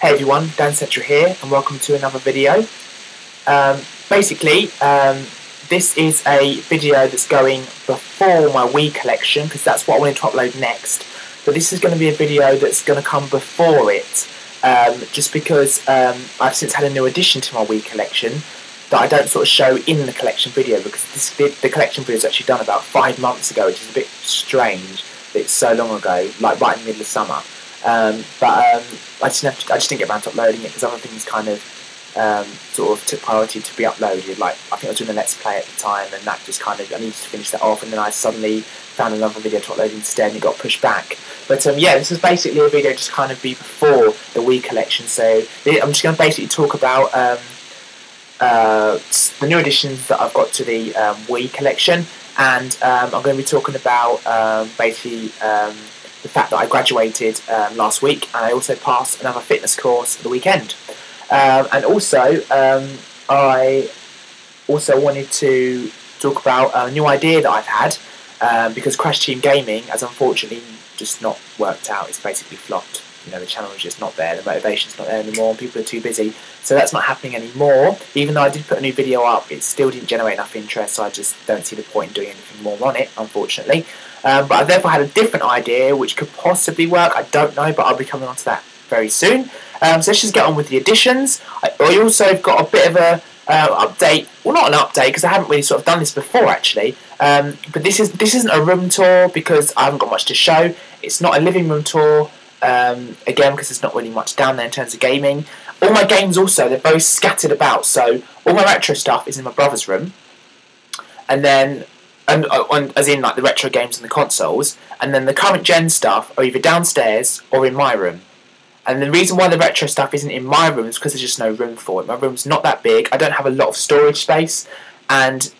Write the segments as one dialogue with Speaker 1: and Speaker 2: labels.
Speaker 1: Hey everyone, Dancentral here, and welcome to another video. This is a video that's going before my Wii collection, because that's what I wanted to upload next. But this is going to be a video that's going to come before it, just because I've since had a new addition to my Wii collection that I don't sort of show in the collection video, because the collection video is actually done about 5 months ago, which is a bit strange that it's so long ago, like right in the middle of summer. I just didn't get around to uploading it because other things kind of sort of took priority to be uploaded. Like I think I was doing a Let's Play at the time, and that just kind of I needed to finish that off, and then I suddenly found another video to upload instead, and it got pushed back. But yeah, this is basically a video just kind of be before the Wii collection. So I'm just going to basically talk about the new additions that I've got to the Wii collection, and I'm going to be talking about the fact that I graduated last week, and I also passed another fitness course at the weekend. And also, I also wanted to talk about a new idea that I've had, because Crash Team Gaming has unfortunately just not worked out. It's basically flopped. You know, the channel is just not there, the motivation's not there anymore, and people are too busy. So that's not happening anymore. Even though I did put a new video up, it still didn't generate enough interest, so I just don't see the point in doing anything more on it, unfortunately. But I therefore had a different idea which could possibly work. I don't know, but I'll be coming on to that very soon. So let's just get on with the additions. I also got a bit of a update. Well, not an update, because I haven't really sort of done this before actually. But this isn't a room tour because I haven't got much to show. It's not a living room tour. Again, because there's not really much down there in terms of gaming. All my games also, they're very scattered about. So all my retro stuff is in my brother's room, and then as in like the retro games and the consoles, and then the current gen stuff are either downstairs or in my room. And the reason why the retro stuff isn't in my room is because there's just no room for it. My room's not that big. I don't have a lot of storage space, and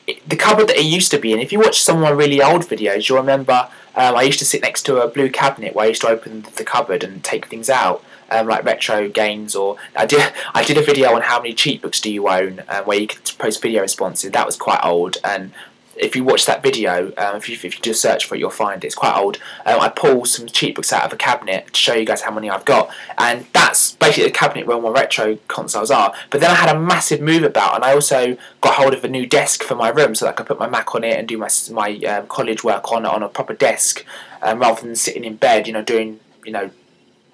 Speaker 1: the cupboard that it used to be in, if you watch some of my really old videos, you'll remember I used to sit next to a blue cabinet where I used to open the cupboard and take things out, like retro games, or I did a video on how many cheat books do you own, where you could post video responses. That was quite old, and if you watch that video, if you just search for it, you'll find it. It's quite old. I pulled some cheat books out of a cabinet to show you guys how many I've got, and that's basically the cabinet where all my retro consoles are. But then I had a massive move about, and I also got hold of a new desk for my room so that I could put my Mac on it and do my college work on a proper desk, rather than sitting in bed, doing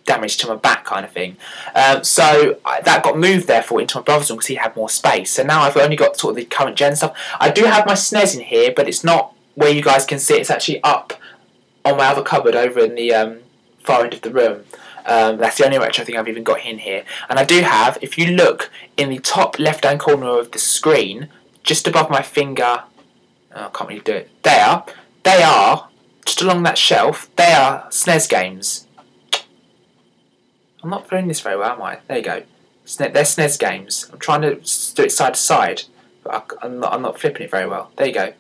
Speaker 1: damage to my back kind of thing. So that got moved therefore into my brother's room because he had more space. So now I've only got sort of the current gen stuff. I do have my SNES in here, but it's not where you guys can see it. It's actually up on my other cupboard over in the far end of the room. That's the only retro thing I've even got in here. And I do have, if you look in the top left hand corner of the screen, just above my finger, I can't really do it, there, they are, just along that shelf, they are SNES games. I'm not doing this very well, am I? There you go. They're SNES games. I'm trying to do it side to side, but I'm not flipping it very well. There you go.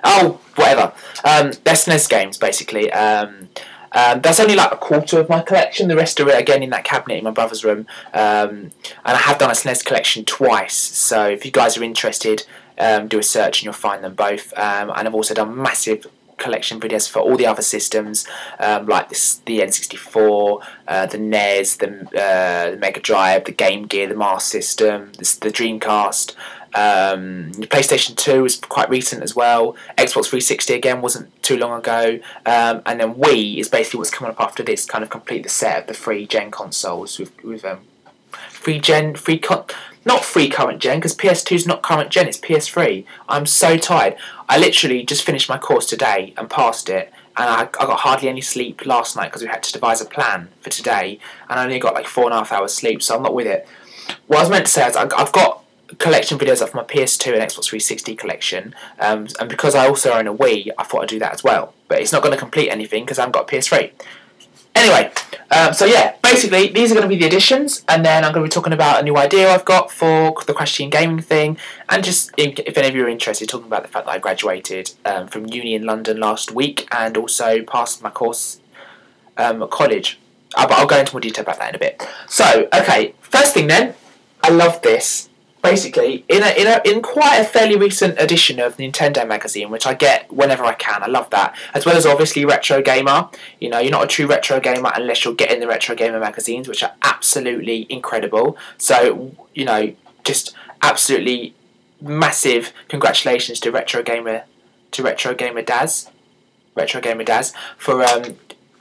Speaker 1: Oh, whatever. They're SNES games, basically. That's only like a quarter of my collection. The rest are again in that cabinet in my brother's room. And I have done a SNES collection twice, so if you guys are interested, do a search and you'll find them both. And I've also done massive collection videos for all the other systems, like the N64, the NES, the Mega Drive, the Game Gear, the Master System, the Dreamcast. The PlayStation 2 was quite recent as well. Xbox 360 again wasn't too long ago, and then Wii is basically what's coming up after this, kind of complete the set of the free gen consoles with not free current gen, because PS2 is not current gen, it's PS3. I'm so tired. I literally just finished my course today and passed it, and I got hardly any sleep last night because we had to devise a plan for today, and I only got like 4.5 hours sleep, so I'm not with it. What I was meant to say is I've got collection videos of my PS2 and Xbox 360 collection, and because I also own a Wii, I thought I'd do that as well. But it's not going to complete anything because I haven't got a PS3. Anyway, so yeah, basically these are going to be the additions, and then I'm going to be talking about a new idea I've got for the Crash Team Gaming thing, and just if any of you are interested, talking about the fact that I graduated from uni in London last week and also passed my course at college. But I'll go into more detail about that in a bit. So, okay, first thing then, I love this. basically, in quite a fairly recent edition of Nintendo magazine, which I get whenever I can. I love that, as well as obviously Retro Gamer. You know, you're not a true retro gamer unless you're getting the Retro Gamer magazines, which are absolutely incredible. So, you know, just absolutely massive congratulations to Retro Gamer Daz for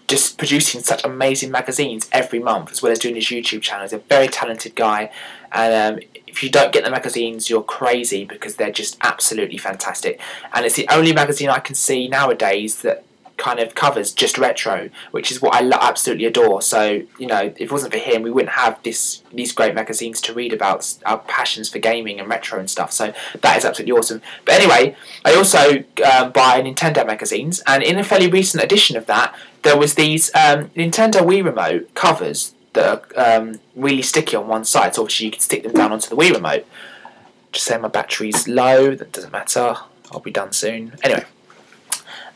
Speaker 1: just producing such amazing magazines every month, as well as doing his YouTube channel. He's a very talented guy, and if you don't get the magazines, you're crazy, because they're just absolutely fantastic. And it's the only magazine I can see nowadays that kind of covers just retro, which is what I absolutely adore. So, you know, if it wasn't for him, we wouldn't have these great magazines to read about our passions for gaming and retro and stuff. So that is absolutely awesome. But anyway, I also buy Nintendo magazines, and in a fairly recent edition of that, there was these Nintendo Wii Remote covers that are really sticky on one side, so obviously you can stick them down onto the Wii Remote. Just say my battery's low, that doesn't matter, I'll be done soon. Anyway,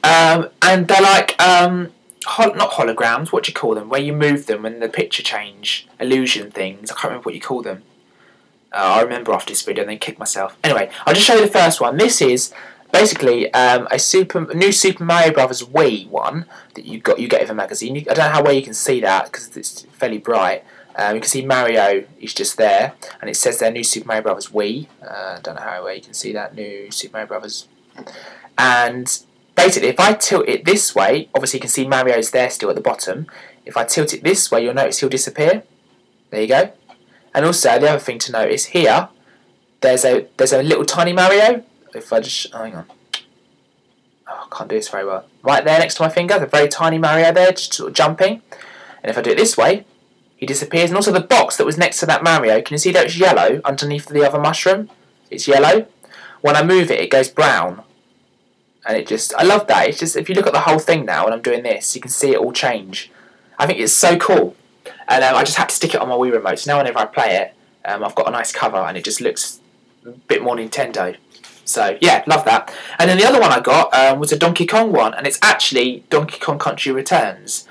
Speaker 1: and they're like, not holograms, what do you call them, where you move them and the picture change, illusion things, I can't remember what you call them. I'll remember after this video and then kick myself. Anyway, I'll just show you the first one. This is basically a new Super Mario Brothers Wii one that you get with a magazine. I don't know how well you can see that because it's fairly bright. You can see Mario is just there, and it says there new Super Mario Brothers Wii. I don't know how well you can see that, new Super Mario Brothers. And basically, if I tilt it this way, obviously you can see Mario's there still at the bottom. If I tilt it this way, you'll notice he'll disappear. There you go. And also, the other thing to notice here, there's a little tiny Mario. If I just, hang on, oh, I can't do this very well. Right there next to my finger, the very tiny Mario there, just sort of jumping. And if I do it this way, he disappears. And also the box that was next to that Mario, can you see that it's yellow underneath the other mushroom? It's yellow. When I move it, it goes brown. And it just, I love that. It's just, if you look at the whole thing now, when I'm doing this, you can see it all change. I think it's so cool. And I just had to stick it on my Wii Remote. So now whenever I play it, I've got a nice cover, and it just looks a bit more Nintendo. So yeah, love that. And then the other one I got was a Donkey Kong one, and it's actually Donkey Kong Country Returns,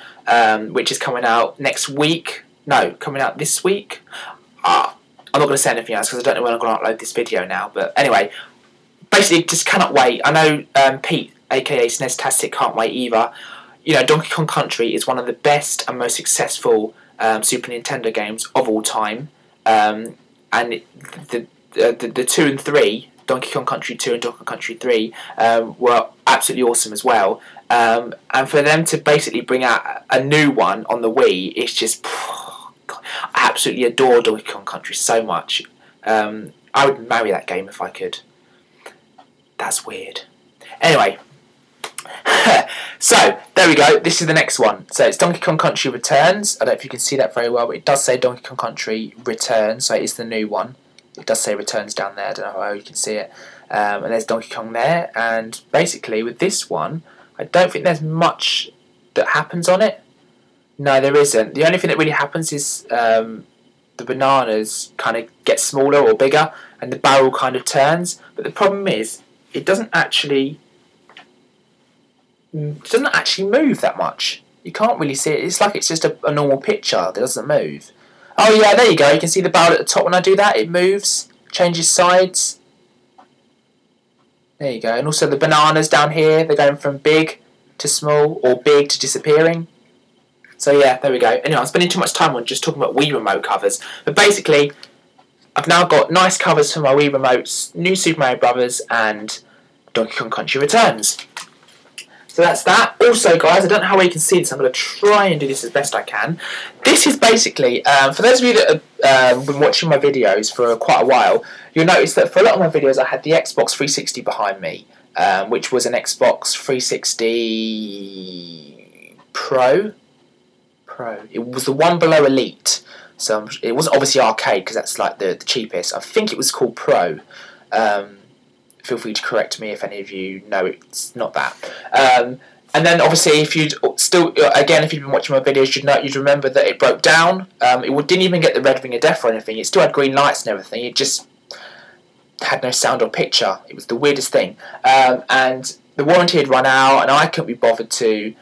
Speaker 1: which is coming out next week. No, coming out this week. I'm not going to say anything else because I don't know when I'm going to upload this video now. But anyway, basically, just cannot wait. I know Pete, aka SNEStastic, can't wait either. You know, Donkey Kong Country is one of the best and most successful Super Nintendo games of all time, and the 2 and 3. Donkey Kong Country 2 and Donkey Kong Country 3 were absolutely awesome as well. And for them to basically bring out a new one on the Wii, it's just, God, I absolutely adore Donkey Kong Country so much. I would marry that game if I could. That's weird. Anyway, so there we go. This is the next one. So it's Donkey Kong Country Returns. I don't know if you can see that very well, but it does say Donkey Kong Country Returns, so it is the new one. It does say Returns down there, I don't know how you can see it. And there's Donkey Kong there, and basically with this one, I don't think there's much that happens on it. No, there isn't. The only thing that really happens is the bananas kind of get smaller or bigger, and the barrel kind of turns. But the problem is, it doesn't actually move that much. You can't really see it. It's like it's just a normal picture that doesn't move. Oh yeah, there you go. You can see the barrel at the top when I do that. It moves, changes sides. There you go. And also the bananas down here, they're going from big to small, or big to disappearing. So yeah, there we go. Anyway, I'm spending too much time on just talking about Wii Remote covers. But basically, I've now got nice covers for my Wii Remotes, new Super Mario Brothers, and Donkey Kong Country Returns. So that's that. Also, guys, I don't know how well you can see this. I'm going to try and do this as best I can. This is basically, for those of you that have been watching my videos for quite a while, you'll notice that for a lot of my videos I had the Xbox 360 behind me, which was an Xbox 360 Pro. It was the one below Elite. So it wasn't obviously arcade because that's like the cheapest. I think it was called Pro. Feel free to correct me if any of you know it's not that. And then obviously if you'd still, again, if you've been watching my videos, you'd remember that it broke down. It didn't even get the red ring of death or anything. It still had green lights and everything. It just had no sound or picture. It was the weirdest thing. And the warranty had run out, and I couldn't be bothered to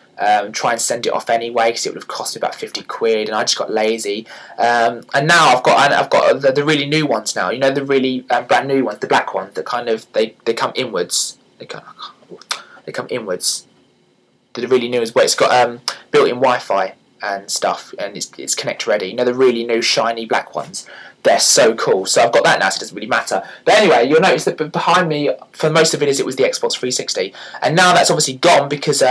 Speaker 1: try and send it off anyway, because it would have cost me about 50 quid, and I just got lazy. And now I've got the really new ones now. You know, the really brand new ones, the black ones that kind of they come inwards. They come inwards. The really new is where it's got built-in Wi-Fi and stuff, and it's connect ready. You know, the really new shiny black ones. They're so cool. So I've got that now, so it doesn't really matter. But anyway, you'll notice that behind me, for most of the videos, it was the Xbox 360. And now that's obviously gone because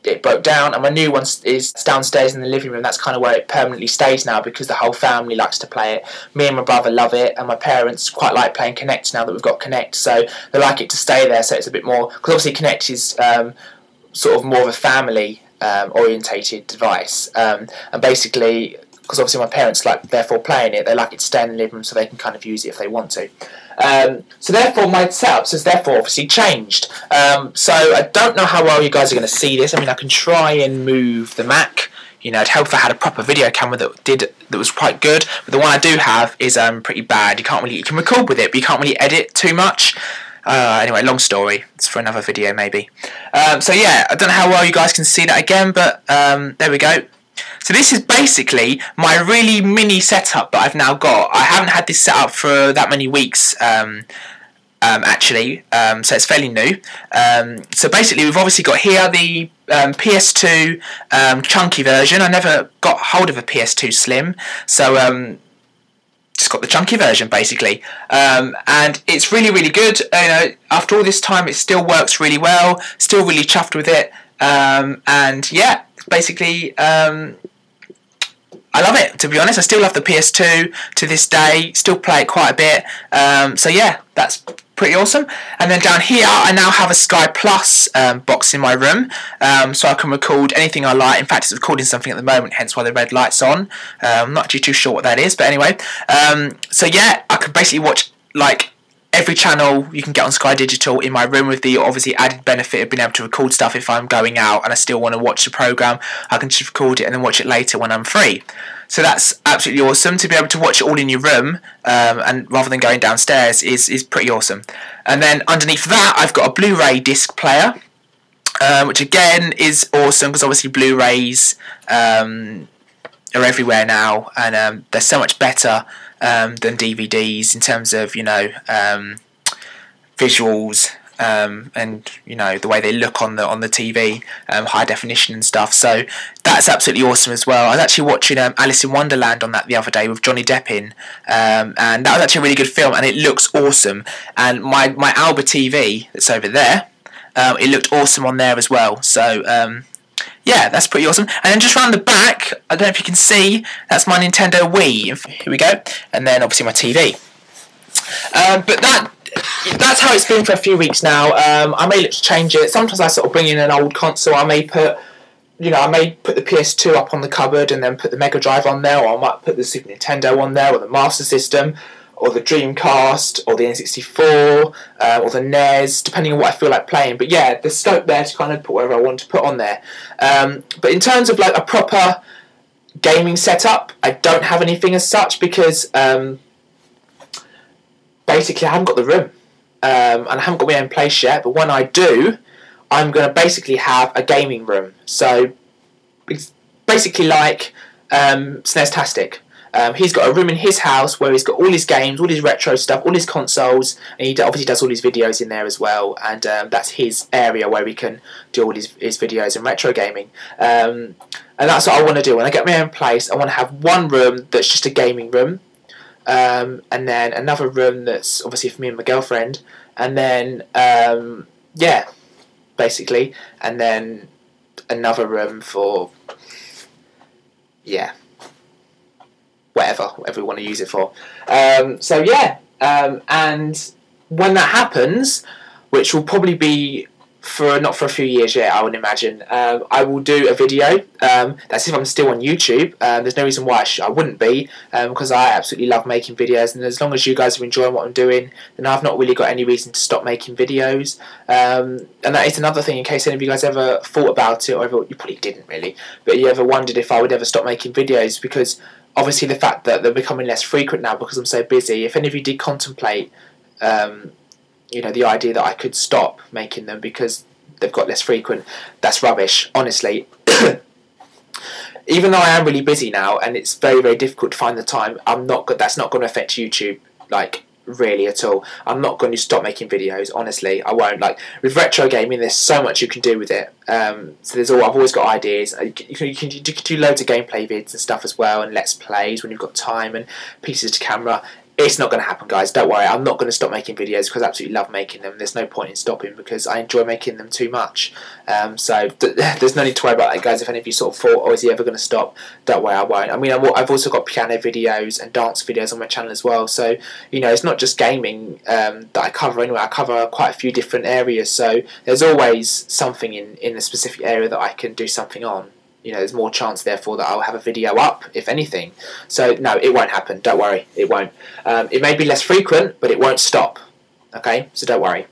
Speaker 1: it broke down, and my new one is downstairs in the living room. That's kind of where it permanently stays now, because the whole family likes to play it. Me and my brother love it, and my parents quite like playing Kinect now that we've got Kinect. So they like it to stay there, so it's a bit more... Because obviously Kinect is sort of more of a family orientated device. And basically... Because obviously my parents like therefore playing it, they like it to stay in the living room so they can kind of use it if they want to. So therefore my setup has therefore obviously changed. So I don't know how well you guys are going to see this. I mean, I can try and move the Mac. You know, it'd help if I had a proper video camera that was quite good. But the one I do have is pretty bad. You can record with it, but you can't really edit too much. Anyway, long story. It's for another video maybe. So yeah, I don't know how well you guys can see that again, but there we go. So this is basically my really mini setup that I've now got. I haven't had this set up for that many weeks, actually, so it's fairly new. So basically we've obviously got here the PS2 chunky version. I never got hold of a PS2 Slim, so just got the chunky version basically, and it's really, really good. You know, after all this time, it still works really well. Still really chuffed with it, and yeah, basically. I love it, to be honest. I still love the PS2 to this day, still play it quite a bit. So yeah, that's pretty awesome. And then down here, I now have a Sky Plus box in my room, so I can record anything I like. In fact, it's recording something at the moment, hence why the red light's on. I'm not actually too sure what that is, but anyway. So yeah, I can basically watch like every channel you can get on Sky Digital in my room, with the obviously added benefit of being able to record stuff if I'm going out and I still want to watch the programme. I can just record it and then watch it later when I'm free. So that's absolutely awesome. To be able to watch it all in your room, and rather than going downstairs, is pretty awesome. And then underneath that, I've got a Blu-ray disc player, which again is awesome because obviously Blu-rays are everywhere now, and they're so much better than DVDs in terms of, you know, visuals, and you know the way they look on the TV, high definition and stuff. So that's absolutely awesome as well. I was actually watching Alice in Wonderland on that the other day with Johnny Depp in, and that was actually a really good film, and it looks awesome. And my Alba TV that's over there, it looked awesome on there as well. So yeah, that's pretty awesome. And then just round the back, I don't know if you can see, that's my Nintendo Wii. Here we go. And then obviously my TV. But that's how it's been for a few weeks now. I may look to change it. Sometimes I sort of bring in an old console. I may put the PS2 up on the cupboard and then put the Mega Drive on there, or I might put the Super Nintendo on there, or the Master System, or the Dreamcast, or the N64, or the NES, depending on what I feel like playing. But yeah, there's scope there to kind of put whatever I want to put on there. But in terms of like a proper gaming setup, I don't have anything as such, because basically I haven't got the room, and I haven't got my own place yet. But when I do, I'm going to basically have a gaming room. So it's basically like SNES-tastic. He's got a room in his house where he's got all his games, all his retro stuff, all his consoles, and he obviously does all his videos in there as well, and that's his area where he can do all his videos and retro gaming. And that's what I want to do. When I get my own place, I want to have one room that's just a gaming room, and then another room that's obviously for me and my girlfriend, and then, yeah, basically, and then another room for, yeah, whatever we want to use it for. So yeah, and when that happens, which will probably be not for a few years yet, I would imagine, I will do a video. That's if I'm still on YouTube. There's no reason why I wouldn't be, because I absolutely love making videos, and as long as you guys are enjoying what I'm doing, then I've not really got any reason to stop making videos. And that is another thing, in case any of you guys ever thought about it, or you probably didn't really, but you ever wondered if I would ever stop making videos, because obviously the fact that they're becoming less frequent now because I'm so busy. If any of you did contemplate, you know, the idea that I could stop making them because they've got less frequent, that's rubbish, honestly. Even though I am really busy now and it's very, very difficult to find the time, that's not going to affect YouTube, like, really at all. I'm not going to stop making videos, honestly. I won't. Like, with retro gaming, there's so much you can do with it. So I've always got ideas. You can do loads of gameplay vids and stuff as well, and let's plays when you've got time and pieces to camera. It's not going to happen, guys. Don't worry. I'm not going to stop making videos because I absolutely love making them. There's no point in stopping because I enjoy making them too much. So there's no need to worry about that, guys. If any of you sort of thought, oh, is he ever going to stop? Don't worry, I won't. I mean, I've also got piano videos and dance videos on my channel as well. So, you know, it's not just gaming that I cover anyway. I cover quite a few different areas. So there's always something in a specific area that I can do something on. You know, there's more chance, therefore, that I'll have a video up, if anything. So, no, it won't happen. Don't worry. It won't. It may be less frequent, but it won't stop. Okay? So don't worry.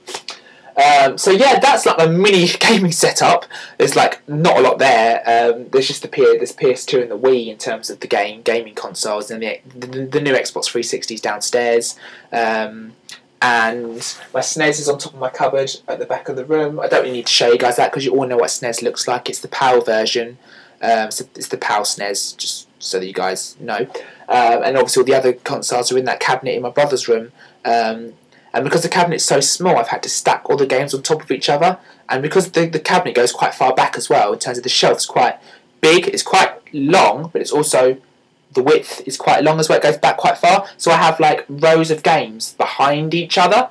Speaker 1: So, yeah, that's like my mini gaming setup. There's, like, not a lot there. There's just there's PS2 and the Wii in terms of the gaming consoles. And the new Xbox 360 is downstairs. And my SNES is on top of my cupboard at the back of the room. I don't really need to show you guys that because you all know what SNES looks like. It's the PAL version. So it's the PAL SNES, just so that you guys know. And obviously all the other consoles are in that cabinet in my brother's room. And because the cabinet's so small, I've had to stack all the games on top of each other. And because the cabinet goes quite far back as well, in terms of the shelf's quite big, it's quite long, but it's also... the width is quite long as well, it goes back quite far. So I have like rows of games behind each other.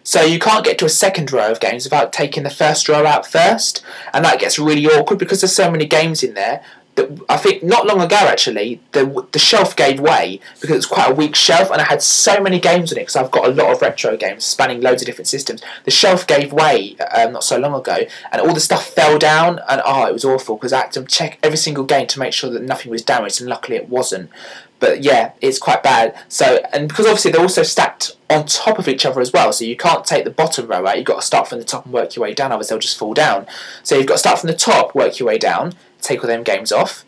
Speaker 1: So you can't get to a second row of games without taking the first row out first. And that gets really awkward because there's so many games in there. That I think not long ago actually, the shelf gave way because it's quite a weak shelf and I had so many games on it because I've got a lot of retro games spanning loads of different systems. The shelf gave way not so long ago and all the stuff fell down and it was awful because I had to check every single game to make sure that nothing was damaged and luckily it wasn't. But yeah, it's quite bad. So, and because obviously they're also stacked on top of each other as well, so you can't take the bottom row out, you've got to start from the top and work your way down, otherwise they'll just fall down. So you've got to start from the top, work your way down, take all them games off,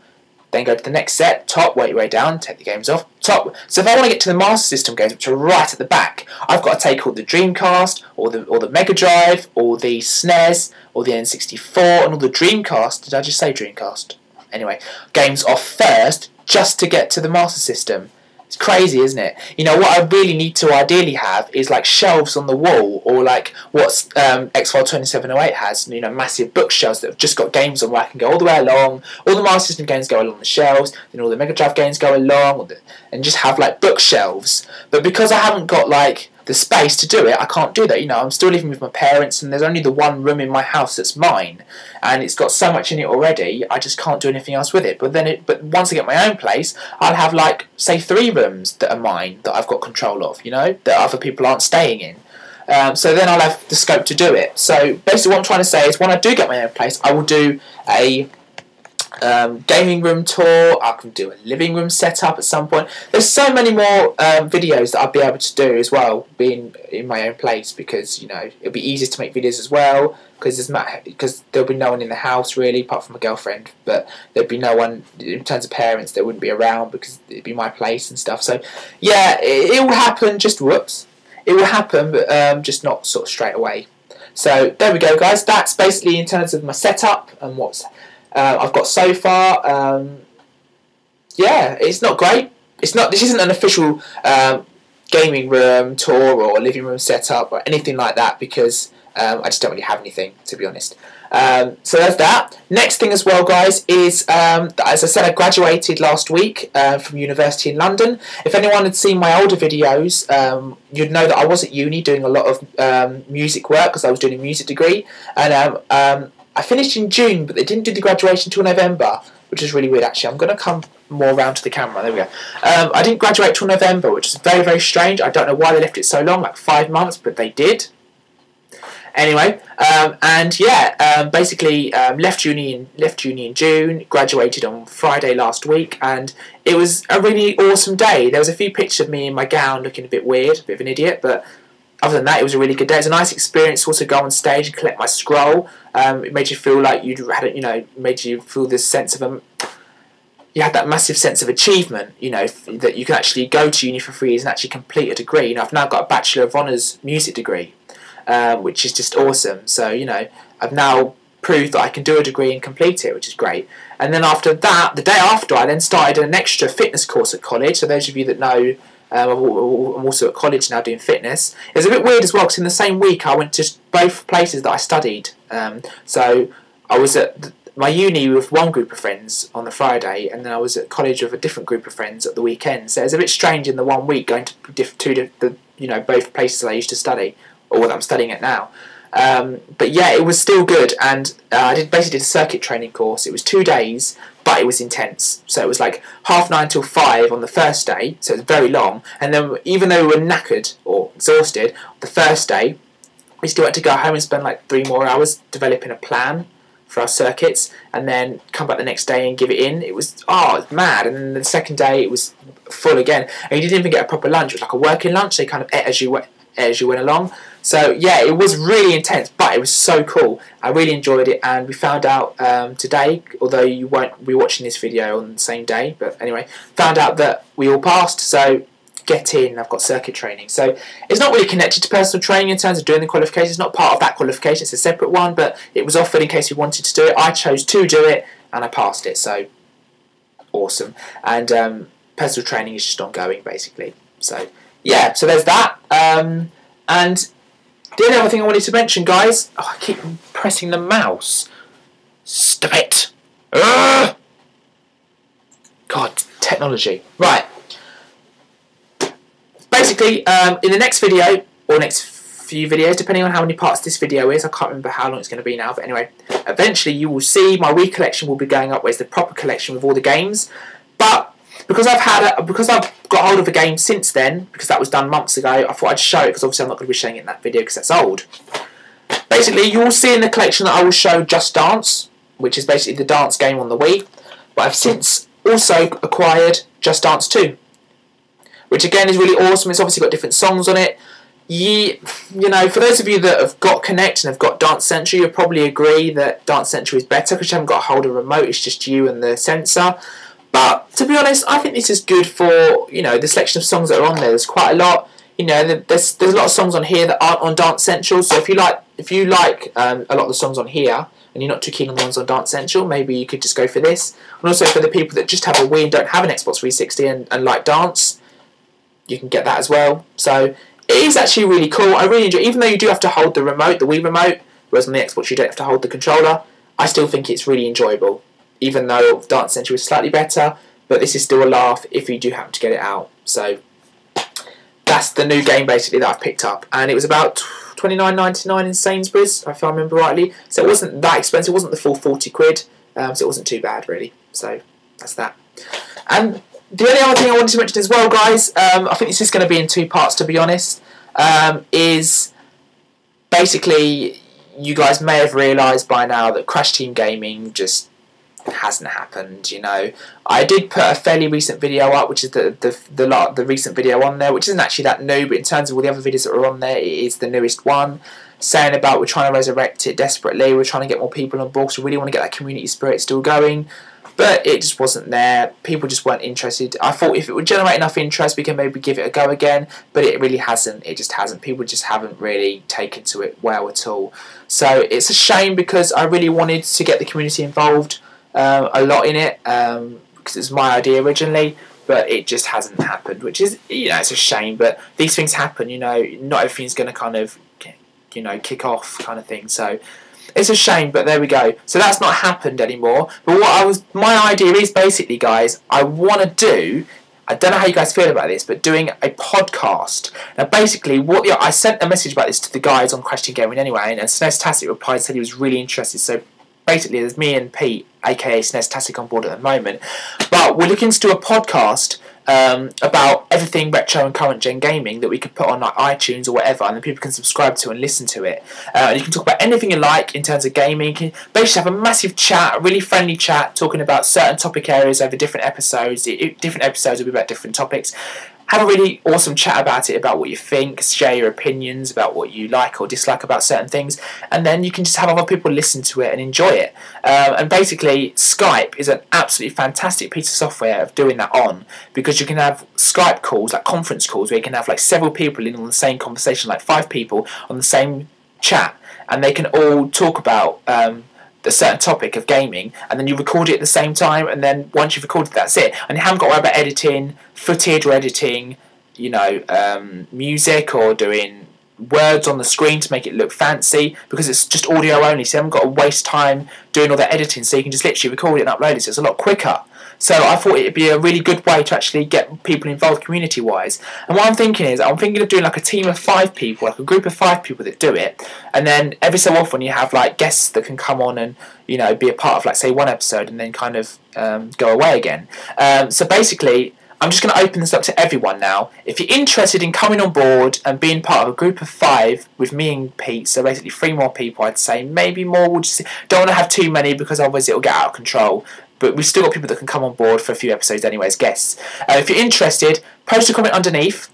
Speaker 1: then go to the next set, top, work your way down, take the games off, top. So if I want to get to the Master System games, which are right at the back, I've got to take all the Dreamcast, or the Mega Drive, or the SNES, or the N64, and all the Dreamcast, did I just say Dreamcast? Anyway, games off first, just to get to the Master System. It's crazy, isn't it? You know, what I really need to ideally have is like shelves on the wall, or like what X-File 2708 has, you know, massive bookshelves that have just got games on where I can go all the way along, all the Master System games go along the shelves, then all the Mega Drive games go along, and just have like bookshelves. But because I haven't got like the space to do it, I can't do that. You know, I'm still living with my parents and there's only the one room in my house that's mine and it's got so much in it already, I just can't do anything else with it. But once I get my own place, I'll have like, say, 3 rooms that are mine, that I've got control of, you know, that other people aren't staying in. So then I'll have the scope to do it. So basically what I'm trying to say is when I do get my own place, I will do a gaming room tour. I can do a living room setup at some point. There's so many more videos that I'll be able to do as well, being in my own place, because you know it'll be easier to make videos as well. Because there'll be no one in the house really, apart from my girlfriend. But there'd be no one in terms of parents that wouldn't be around because it'd be my place and stuff. So yeah, it will happen. Just whoops, it will happen, but just not sort of straight away. So there we go, guys. That's basically in terms of my setup and what's I've got so far. Yeah, it's not great. It's not. This isn't an official gaming room tour or living room setup or anything like that because I just don't really have anything, to be honest. So there's that. Next thing as well, guys, is as I said, I graduated last week from university in London. If anyone had seen my older videos, you'd know that I was at uni doing a lot of music work because I was doing a music degree, and I finished in June, but they didn't do the graduation until November, which is really weird, actually. I'm going to come more round to the camera. There we go. I didn't graduate till November, which is very, very strange. I don't know why they left it so long, like 5 months, but they did. Anyway, and yeah, basically left uni in June, graduated on Friday last week, and it was a really awesome day. There was a few pictures of me in my gown looking a bit weird, a bit of an idiot, but other than that, it was a really good day. It was a nice experience to also go on stage and collect my scroll. It made you feel like you'd had, you know, made you feel this sense of you had that massive sense of achievement, you know, that you can actually go to uni for free and actually complete a degree. You know, I've now got a Bachelor of Honours music degree, which is just awesome. So, you know, I've now prove that I can do a degree and complete it, which is great. And then after that, the day after, I then started an extra fitness course at college. So those of you that know, I'm also at college now doing fitness. It was a bit weird as well, because in the same week I went to both places that I studied. So I was at my uni with one group of friends on the Friday, and then I was at college with a different group of friends at the weekend. So it was a bit strange in the 1 week going to both places I used to study, or what I'm studying at now. But yeah, it was still good, and I basically did a circuit training course. It was 2 days, but it was intense. So it was like 9:30 till 5 on the first day, so it was very long. And then even though we were knackered or exhausted, the first day, we still had to go home and spend like 3 more hours developing a plan for our circuits, and then come back the next day and give it in. It was mad. And then the second day it was full again, and you didn't even get a proper lunch. It was like a working lunch. They kind of ate as you went along. So yeah, it was really intense, but it was so cool. I really enjoyed it, and we found out today, although you won't be watching this video on the same day, but anyway, found out that we all passed. So get in, I've got circuit training. So it's not really connected to personal training in terms of doing the qualification. It's not part of that qualification, it's a separate one, but it was offered in case we wanted to do it. I chose to do it, and I passed it, so awesome. And personal training is just ongoing, basically. So yeah, so there's that. And the only other thing I wanted to mention, guys, I keep pressing the mouse. Stop it. Ugh! God, technology. Right. Basically, in the next video, or next few videos, depending on how many parts this video is, I can't remember how long it's going to be now, but anyway, eventually you will see my Wii collection will be going up, where's the proper collection with all the games. But because I've got hold of a game since then, because that was done months ago, I thought I'd show it, because obviously I'm not going to be showing it in that video because that's old. Basically, you will see in the collection that I will show Just Dance, which is basically the dance game on the Wii. But I've since also acquired Just Dance 2, which again is really awesome. It's obviously got different songs on it. You know, for those of you that have got Connect and have got Dancentral, you'll probably agree that Dancentral is better because you haven't got a hold of a remote, it's just you and the sensor. But to be honest, I think this is good for, you know, the selection of songs that are on there. There's quite a lot. You know, there's a lot of songs on here that aren't on Dancentral. So if you like a lot of the songs on here, and you're not too keen on the ones on Dancentral, maybe you could just go for this. And also for the people that just have a Wii and don't have an Xbox 360 and like dance, you can get that as well. So it is actually really cool. I really enjoy it. Even though you do have to hold the remote, the Wii remote, whereas on the Xbox you don't have to hold the controller, I still think it's really enjoyable. Even though Dancentral is slightly better, but this is still a laugh if you do happen to get it out. So that's the new game basically that I've picked up, and it was about $29.99 in Sainsbury's, if I remember rightly. So it wasn't that expensive. It wasn't the full 40 quid, so it wasn't too bad really. So that's that. And the only other thing I wanted to mention as well, guys, I think this is going to be in 2 parts, to be honest, is basically you guys may have realised by now that Crash Team Gaming just hasn't happened. You know, I did put a fairly recent video up, which is the recent video on there, which isn't actually that new, but in terms of all the other videos that are on there, it is the newest one, saying about we're trying to resurrect it desperately, we're trying to get more people on board, so we really want to get that community spirit still going, but it just wasn't there. People just weren't interested. I thought if it would generate enough interest, we can maybe give it a go again, but it really hasn't. It just hasn't. People just haven't really taken to it well at all. So it's a shame, because I really wanted to get the community involved a lot in it, because it's my idea originally, but it just hasn't happened, which is, you know, it's a shame, but these things happen, you know, not everything's going to kind of, you know, kick off kind of thing, so it's a shame, but there we go. So that's not happened anymore, but my idea is basically, guys, I want to do, I don't know how you guys feel about this, but doing a podcast. Now basically, I sent a message about this to the guys on Crash Team Gaming anyway, and SNES replied, said he was really interested, so basically there's me and Pete, aka SNES on board at the moment, but we're looking to do a podcast about everything retro and current gen gaming that we could put on like iTunes or whatever, and then people can subscribe to and listen to it. And you can talk about anything you like in terms of gaming. You can basically have a massive chat, a really friendly chat, talking about certain topic areas over different episodes. Different episodes will be about different topics. Have a really awesome chat about it, about what you think, share your opinions about what you like or dislike about certain things, and then you can just have other people listen to it and enjoy it. And basically, Skype is an absolutely fantastic piece of software of doing that on, because you can have Skype calls, like conference calls, where you can have like several people in on the same conversation, like 5 people on the same chat, and they can all talk about a certain topic of gaming, and then you record it at the same time, and then once you've recorded, that's it. And you haven't got to worry about editing footage or editing, you know, music or doing words on the screen to make it look fancy, because it's just audio only, so you haven't got to waste time doing all that editing, so you can just literally record it and upload it, so it's a lot quicker. So I thought it'd be a really good way to actually get people involved community-wise. And what I'm thinking is, I'm thinking of doing like a team of 5 people, like a group of 5 people that do it, and then every so often you have like guests that can come on and, you know, be a part of, like, say, one episode and then kind of go away again. So basically, I'm just going to open this up to everyone now. If you're interested in coming on board and being part of a group of 5 with me and Pete, so basically 3 more people, I'd say, maybe more. We'll just don't want to have too many because otherwise it'll get out of control. But we've still got people that can come on board for a few episodes anyway as guests. If you're interested, post a comment underneath.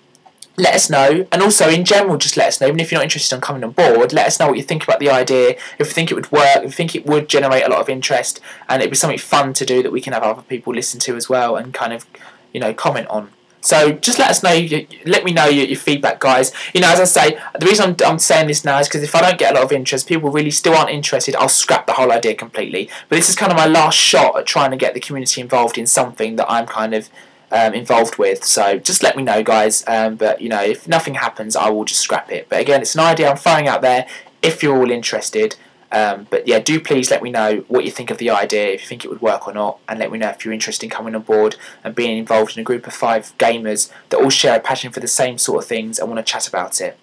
Speaker 1: Let us know, and also in general, just let us know. Even if you're not interested in coming on board, let us know what you think about the idea. If you think it would work, if you think it would generate a lot of interest, and it'd be something fun to do that we can have other people listen to as well and kind of, you know, comment on. So just let us know. Let me know your feedback, guys. You know, as I say, the reason I'm saying this now is because if I don't get a lot of interest, people really still aren't interested, I'll scrap the whole idea completely. But this is kind of my last shot at trying to get the community involved in something that I'm kind of involved with. So just let me know, guys. But you know, if nothing happens, I will just scrap it. But again, it's an idea I'm throwing out there if you're all interested. But yeah, do please let me know what you think of the idea, if you think it would work or not, and let me know if you're interested in coming on board and being involved in a group of 5 gamers that all share a passion for the same sort of things and want to chat about it.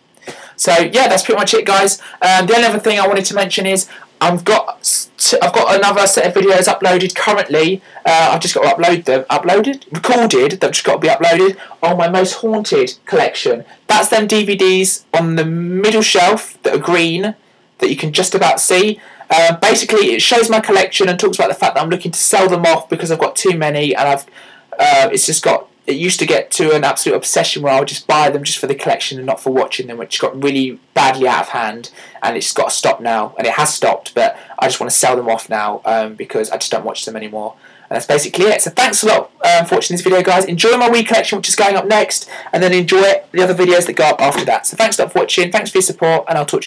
Speaker 1: So yeah, that's pretty much it, guys. The only other thing I wanted to mention is I've got another set of videos uploaded currently. I've just got to upload them. Recorded. They've just got to be uploaded on my Most Haunted collection. That's them DVDs on the middle shelf that are green, that you can just about see. Basically, it shows my collection and talks about the fact that I'm looking to sell them off because I've got too many, and it used to get to an absolute obsession where I would just buy them just for the collection and not for watching them, which got really badly out of hand, and it's got to stop now, and it has stopped, but I just want to sell them off now because I just don't watch them anymore. And that's basically it. So thanks a lot for watching this video, guys. Enjoy my Wii collection, which is going up next, and then enjoy the other videos that go up after that. So thanks a lot for watching, thanks for your support, and I'll talk to you